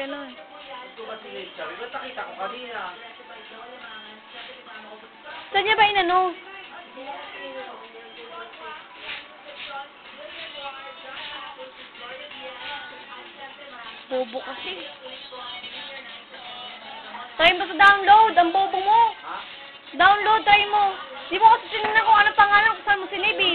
ganun. Ito kasi sabi ko, nakita ko kanina. Saan niya ba inano? Bobo kasi. Try mo sa download, ang bobo mo. Ha? Download, try mo. Di mo kasi tinignan kung ano pangalan kung saan mo sinave.